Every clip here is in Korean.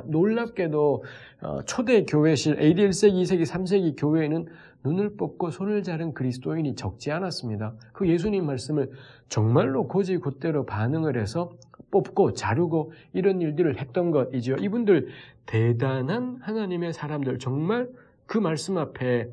놀랍게도 초대 교회실 AD 1세기, 2세기, 3세기 교회에는 눈을 뽑고 손을 자른 그리스도인이 적지 않았습니다. 그 예수님 말씀을 정말로 곧이곧대로 반응을 해서 뽑고 자르고 이런 일들을 했던 것이죠. 이분들 대단한 하나님의 사람들, 정말 그 말씀 앞에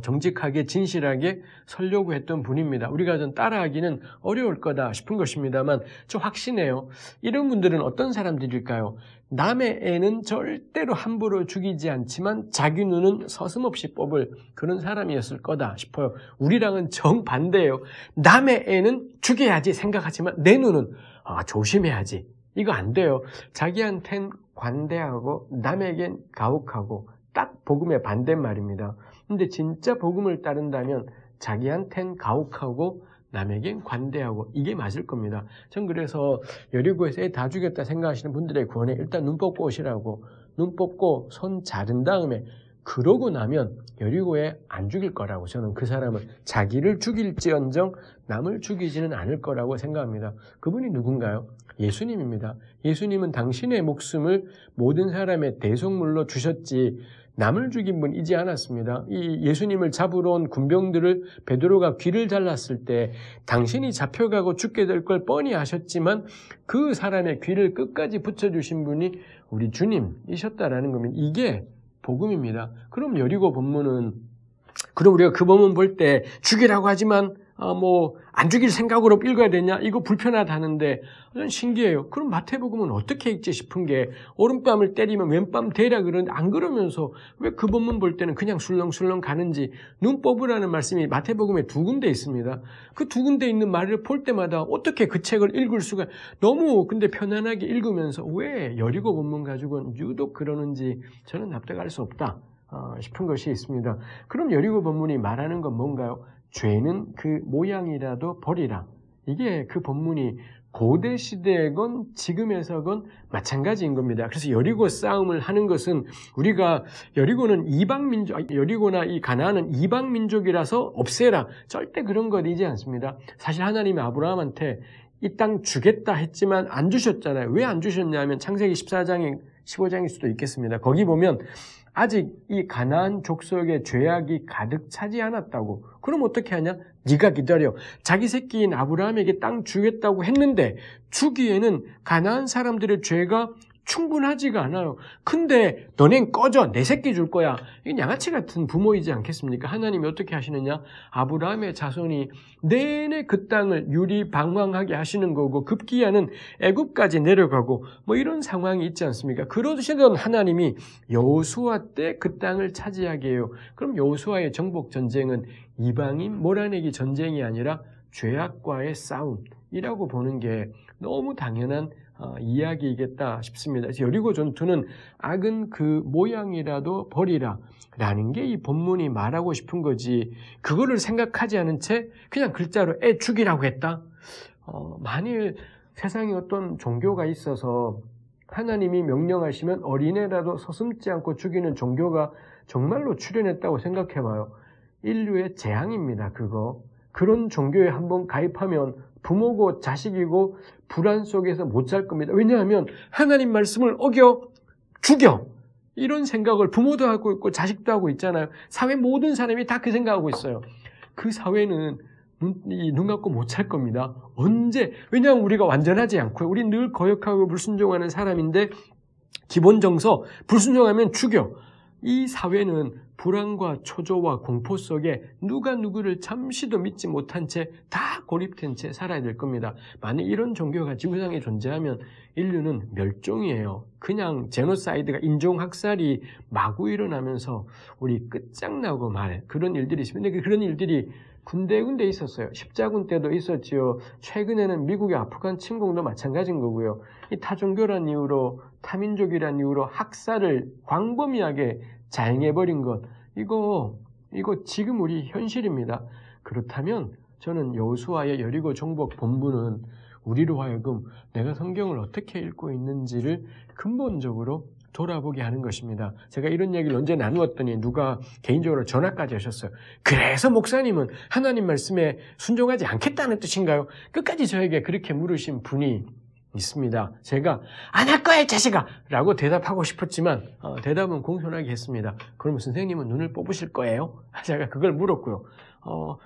정직하게 진실하게 서려고 했던 분입니다. 우리가 좀 따라하기는 어려울 거다 싶은 것입니다만 저 확신해요. 이런 분들은 어떤 사람들일까요? 남의 애는 절대로 함부로 죽이지 않지만 자기 눈은 서슴없이 뽑을 그런 사람이었을 거다 싶어요. 우리랑은 정반대예요. 남의 애는 죽여야지 생각하지만 내 눈은 조심해야지. 이거 안 돼요. 자기한텐 관대하고 남에겐 가혹하고 딱 복음의 반대말입니다. 근데 진짜 복음을 따른다면 자기한텐 가혹하고 남에겐 관대하고 이게 맞을 겁니다. 전 그래서 여리고에서 애 다 죽였다 생각하시는 분들의 구원에 일단 눈 뽑고 오시라고, 눈 뽑고 손 자른 다음에 그러고 나면 여리고에 안 죽일 거라고, 저는 그 사람은 자기를 죽일지언정 남을 죽이지는 않을 거라고 생각합니다. 그분이 누군가요? 예수님입니다. 예수님은 당신의 목숨을 모든 사람의 대속물로 주셨지 남을 죽인 분이지 않았습니다. 이 예수님을 잡으러 온 군병들을 베드로가 귀를 잘랐을 때 당신이 잡혀가고 죽게 될 걸 뻔히 아셨지만 그 사람의 귀를 끝까지 붙여주신 분이 우리 주님이셨다라는 겁니다. 이게 복음입니다. 그럼 여리고 본문은, 그럼 우리가 그 본문 볼 때 죽이라고 하지만 안 죽일 생각으로 읽어야 되냐? 이거 불편하다는데 신기해요. 그럼 마태복음은 어떻게 읽지 싶은 게 오른뺨을 때리면 왼뺨 대라 그러는데 안 그러면서 왜 그 본문 볼 때는 그냥 술렁술렁 가는지, 눈 뽑으라는 말씀이 마태복음에 2군데 있습니다. 그 2군데 있는 말을 볼 때마다 어떻게 그 책을 읽을 수가, 너무 근데 편안하게 읽으면서 왜 여리고 본문 가지고는 유독 그러는지 저는 납득할 수 없다 싶은 것이 있습니다. 그럼 여리고 본문이 말하는 건 뭔가요? 죄는 그 모양이라도 버리라. 이게 그 본문이 고대 시대건 지금에서건 마찬가지인 겁니다. 그래서 여리고 싸움을 하는 것은, 우리가 여리고는 이방민족, 여리고나 이 가나안은 이방민족이라서 없애라, 절대 그런 것이지 않습니다. 사실 하나님이 아브라함한테 이 땅 주겠다 했지만 안 주셨잖아요. 왜 안 주셨냐면 창세기 14장에 15장일 수도 있겠습니다. 거기 보면 아직 이 가나안 족속의 죄악이 가득 차지 않았다고. 그럼 어떻게 하냐? 네가 기다려. 자기 새끼인 아브라함에게 땅 주겠다고 했는데 주기에는 가나안 사람들의 죄가 충분하지가 않아요. 근데 너넨 꺼져. 내 새끼 줄 거야. 이건 양아치 같은 부모이지 않겠습니까? 하나님이 어떻게 하시느냐? 아브라함의 자손이 내내 그 땅을 유리방황하게 하시는 거고, 급기야는 애굽까지 내려가고 이런 상황이 있지 않습니까? 그러시던 하나님이 여호수아 때 그 땅을 차지하게 해요. 그럼 여호수아의 정복 전쟁은 이방인 몰아내기 전쟁이 아니라 죄악과의 싸움이라고 보는 게 너무 당연한 이야기이겠다 싶습니다. 그래서 여리고 전투는 악은 그 모양이라도 버리라 라는 게 이 본문이 말하고 싶은 거지, 그거를 생각하지 않은 채 그냥 글자로 애 죽이라고 했다? 만일 세상에 어떤 종교가 있어서 하나님이 명령하시면 어린애라도 서슴지 않고 죽이는 종교가 정말로 출현했다고 생각해봐요. 인류의 재앙입니다. 그런 종교에 한번 가입하면 부모고 자식이고 불안 속에서 못 살 겁니다. 왜냐하면 하나님 말씀을 어겨 죽여, 이런 생각을 부모도 하고 있고 자식도 하고 있잖아요. 사회 모든 사람이 다 그 생각하고 있어요. 그 사회는 눈 감고 못 살 겁니다. 언제? 왜냐하면 우리가 완전하지 않고요. 우리 늘 거역하고 불순종하는 사람인데 기본 정서 불순종하면 죽여. 이 사회는 불안과 초조와 공포 속에 누가 누구를 잠시도 믿지 못한 채 다 고립된 채 살아야 될 겁니다. 만약 이런 종교가 지구상에 존재하면 인류는 멸종이에요. 그냥 제노사이드가, 인종학살이 마구 일어나면서 우리 끝장나고 말, 그런 일들이 있습니다. 근데 그런 일들이 군데군데 있었어요. 십자군 때도 있었지요. 최근에는 미국의 아프간 침공도 마찬가지인 거고요. 이 타종교란 이유로, 타민족이란 이유로 학살을 광범위하게 자행해버린 것, 이거 지금 우리 현실입니다. 그렇다면 저는 여호수아의 여리고 정복 본문은 우리로 하여금 내가 성경을 어떻게 읽고 있는지를 근본적으로 돌아보게 하는 것입니다. 제가 이런 얘기를 언제 나누었더니 누가 개인적으로 전화까지 하셨어요. 그래서 목사님은 하나님 말씀에 순종하지 않겠다는 뜻인가요? 끝까지 저에게 그렇게 물으신 분이 있습니다. 제가 안 할 거야, 이 자식아! 라고 대답하고 싶었지만 대답은 공손하게 했습니다. 그러면 선생님은 눈을 뽑으실 거예요? 제가 그걸 물었고요.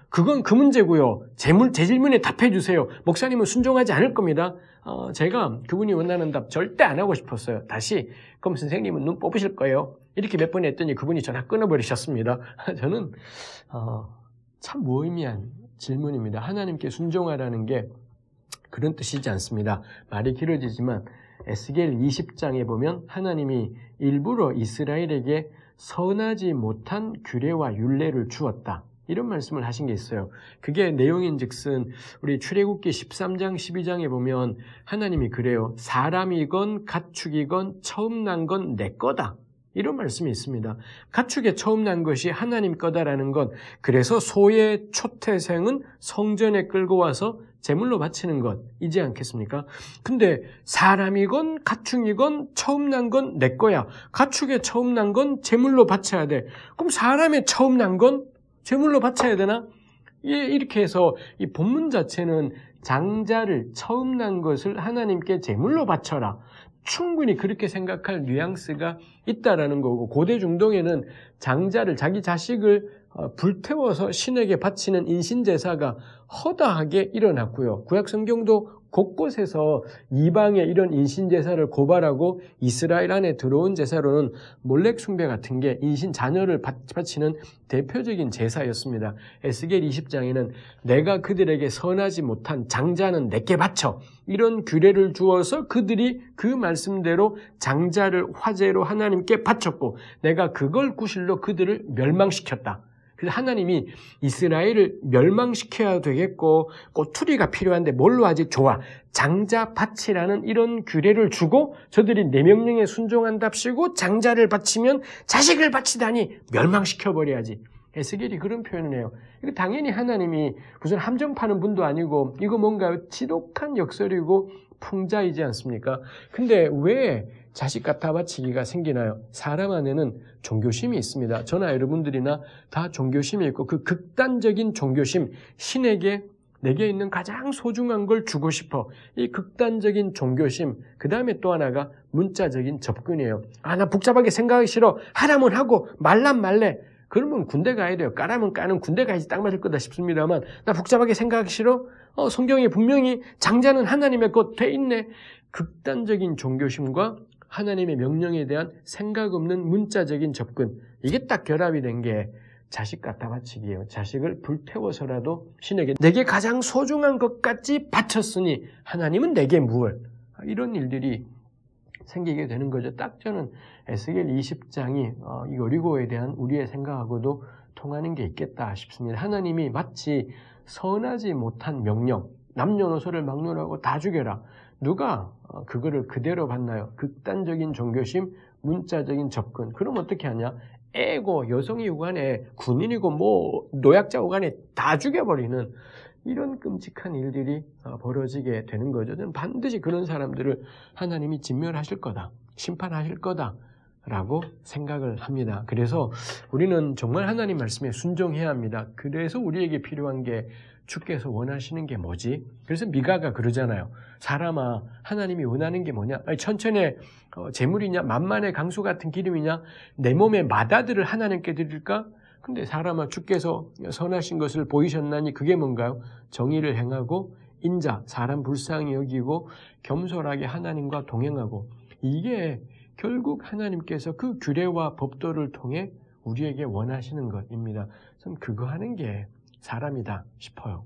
그건 그 문제고요. 제 질문에 답해 주세요. 목사님은 순종하지 않을 겁니다. 제가 그분이 원하는 답 절대 안 하고 싶었어요. 다시 그럼 선생님은 눈 뽑으실 거예요? 이렇게 몇 번 했더니 그분이 전화 끊어버리셨습니다. 저는 참 무의미한 질문입니다. 하나님께 순종하라는 게 그런 뜻이지 않습니다. 말이 길어지지만 에스겔 20장에 보면 하나님이 일부러 이스라엘에게 선하지 못한 규례와 율례를 주었다. 이런 말씀을 하신 게 있어요. 그게 내용인즉슨 우리 출애굽기 13장 12장에 보면 하나님이 그래요. 사람이건 가축이건 처음 난 건 내 거다. 이런 말씀이 있습니다. 가축에 처음 난 것이 하나님 거다라는 것. 그래서 소의 초태생은 성전에 끌고 와서 제물로 바치는 것이지 않겠습니까? 근데 사람이건 가축이건 처음 난 건 내 거야. 가축에 처음 난 건 제물로 바쳐야 돼. 그럼 사람의 처음 난 건 제물로 바쳐야 되나? 이렇게 해서 이 본문 자체는 장자를 처음 난 것을 하나님께 제물로 바쳐라. 충분히 그렇게 생각할 뉘앙스가 있다라는 거고, 고대 중동에는 장자를, 자기 자식을 불태워서 신에게 바치는 인신제사가 허다하게 일어났고요. 구약 성경도 곳곳에서 이방의 이런 인신제사를 고발하고 이스라엘 안에 들어온 제사로는 몰렉 숭배 같은 게 인신 자녀를 바치는 대표적인 제사였습니다. 에스겔 20장에는 내가 그들에게 선하지 못한 장자는 내게 바쳐, 이런 규례를 주어서 그들이 그 말씀대로 장자를 화제로 하나님께 바쳤고 내가 그걸 구실로 그들을 멸망시켰다. 그래서 하나님이 이스라엘을 멸망시켜야 되겠고 꼬투리가 필요한데 뭘로 하지? 좋아. 장자 바치라는 이런 규례를 주고 저들이 내 명령에 순종한답시고 장자를 바치면 자식을 바치다니 멸망시켜버려야지. 에스겔이 그런 표현을 해요. 이거 당연히 하나님이 무슨 함정 파는 분도 아니고 이거 뭔가 지독한 역설이고 풍자이지 않습니까? 근데 왜 자식 갖다 바치기가 생기나요? 사람 안에는 종교심이 있습니다. 저나 여러분들이나 다 종교심이 있고 그 극단적인 종교심, 신에게 내게 있는 가장 소중한 걸 주고 싶어. 이 극단적인 종교심, 그 다음에 또 하나가 문자적인 접근이에요. 나 복잡하게 생각하기 싫어. 하라면 하고 말란 말래. 그러면 군대 가야 돼요. 까라면 까는 군대 가야지 딱 맞을 거다 싶습니다만 나 복잡하게 생각하기 싫어? 성경에 분명히 장자는 하나님의 것 돼 있네. 극단적인 종교심과 하나님의 명령에 대한 생각 없는 문자적인 접근, 이게 딱 결합이 된 게 자식 갖다 바치기예요. 자식을 불태워서라도 신에게 내게 가장 소중한 것까지 바쳤으니 하나님은 내게 무엇? 이런 일들이 생기게 되는 거죠. 딱 저는 에스겔 20장이 이 여리고에 대한 우리의 생각하고도 통하는 게 있겠다 싶습니다. 하나님이 마치 선하지 못한 명령, 남녀노소를 막론하고 다 죽여라. 누가 그거를 그대로 받나요? 극단적인 종교심, 문자적인 접근. 그럼 어떻게 하냐? 애고 여성이고 간에 군인이고 뭐 노약자고 간에 다 죽여버리는 이런 끔찍한 일들이 벌어지게 되는 거죠. 저는 반드시 그런 사람들을 하나님이 진멸하실 거다, 심판하실 거다라고 생각을 합니다. 그래서 우리는 정말 하나님 말씀에 순종해야 합니다. 그래서 우리에게 필요한 게 주께서 원하시는 게 뭐지? 그래서 미가가 그러잖아요. 사람아, 하나님이 원하는 게 뭐냐? 천천의 재물이냐? 만만의 강수 같은 기름이냐? 내 몸의 마다들을 하나님께 드릴까? 근데 사람아, 주께서 선하신 것을 보이셨나니 그게 뭔가요? 정의를 행하고 인자, 사람 불쌍히 여기고 겸손하게 하나님과 동행하고, 이게 결국 하나님께서 그 규례와 법도를 통해 우리에게 원하시는 것입니다. 전 그거 하는 게 사람이다 싶어요.